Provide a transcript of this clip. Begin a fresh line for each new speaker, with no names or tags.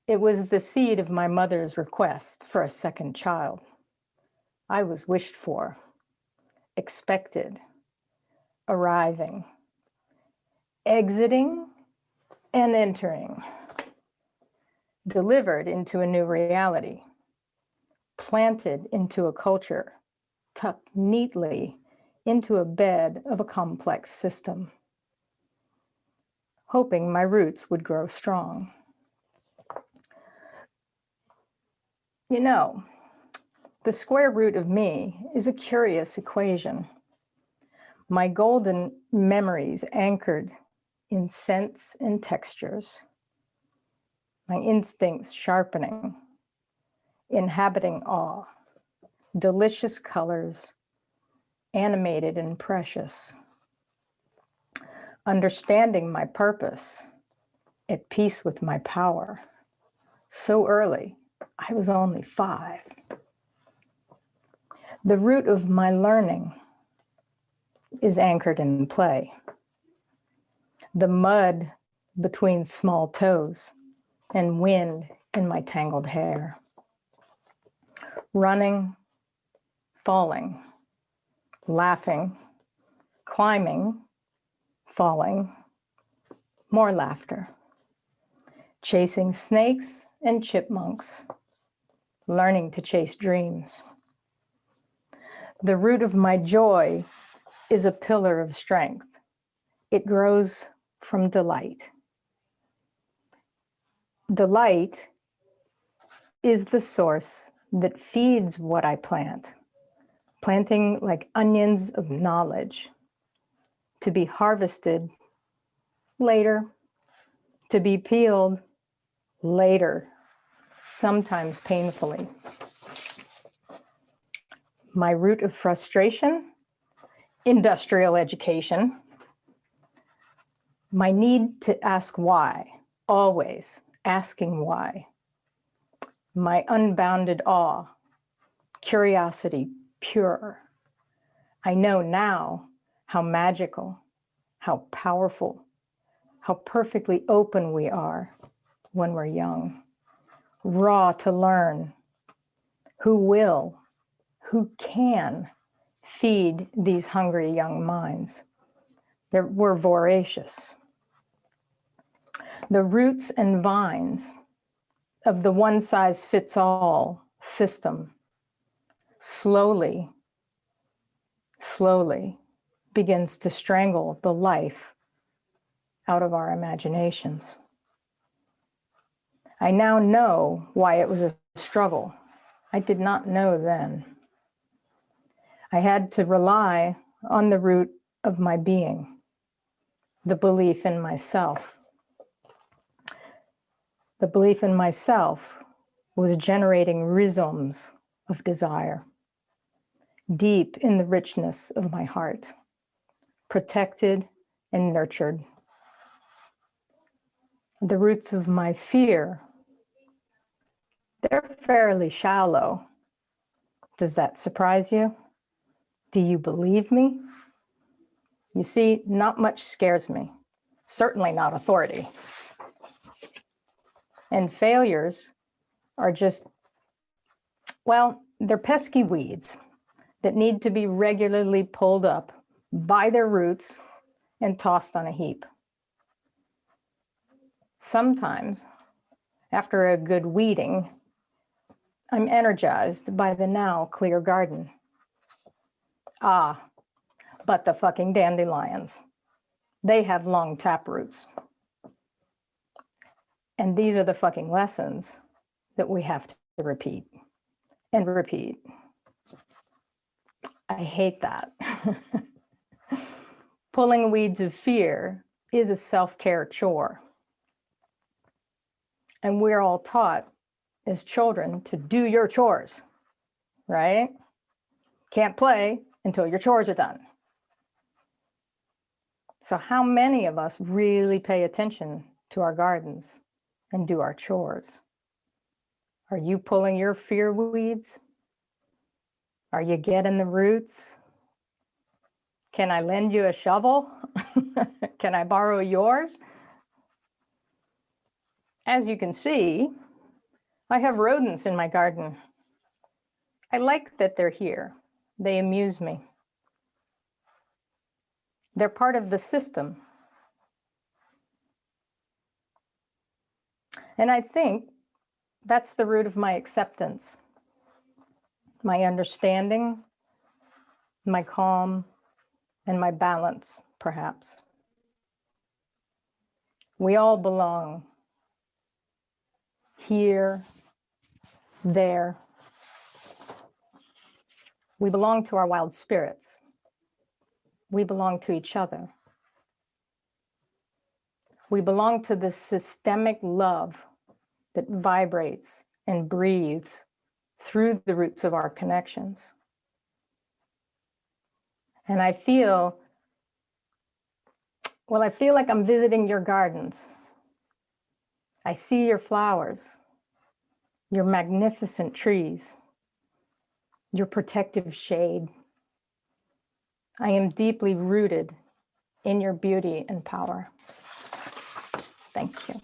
It was the seed of my mother's request for a second child. I was wished for, expected, arriving, exiting, and entering, delivered into a new reality, planted into a culture, tucked neatly into a bed of a complex system, hoping my roots would grow strong. You know, the square root of me is a curious equation. My golden memories anchored in scents and textures, my instincts sharpening, inhabiting awe, delicious colors, animated and precious, understanding my purpose, at peace with my power. So early, I was only 5. The root of my learning is anchored in play. The mud between small toes and wind in my tangled hair. Running, falling, laughing, climbing, falling, more laughter. Chasing snakes and chipmunks, learning to chase dreams. The root of my joy is a pillar of strength. It grows from delight. Delight is the source that feeds what I plant, planting like onions of knowledge, to be harvested later, to be peeled later, sometimes painfully. My root of frustration, industrial education. My need to ask why, always asking why. My unbounded awe, curiosity pure. I know now how magical, how powerful, how perfectly open we are when we're young. Raw to learn. Who will, who can feed these hungry young minds? We're voracious. The roots and vines of the one-size-fits-all system slowly begins to strangle the life out of our imaginations. I now know why it was a struggle. I did not know then. I had to rely on the root of my being, the belief in myself. The belief in myself was generating rhizomes of desire, deep in the richness of my heart, protected and nurtured. The roots of my fear, they're fairly shallow. Does that surprise you? Do you believe me? You see, not much scares me, certainly not authority. And failures are just, well, they're pesky weeds that need to be regularly pulled up by their roots and tossed on a heap. Sometimes, after a good weeding, I'm energized by the now clear garden. Ah, but the fucking dandelions. They have long tap roots. And these are the fucking lessons that we have to repeat and repeat. I hate that. Pulling weeds of fear is a self-care chore. And we're all taught as children to do your chores, right? Can't play until your chores are done. So how many of us really pay attention to our gardens and do our chores? Are you pulling your fear weeds? Are you getting the roots? Can I lend you a shovel? Can I borrow yours? As you can see, I have rodents in my garden. I like that they're here. They amuse me. They're part of the system. And I think that's the root of my acceptance, my understanding, my calm, and my balance, perhaps. We all belong here, there. We belong to our wild spirits. We belong to each other. We belong to the systemic love that vibrates and breathes through the roots of our connections. And I feel like I'm visiting your gardens. I see your flowers, your magnificent trees, your protective shade. I am deeply rooted in your beauty and power. Thank you.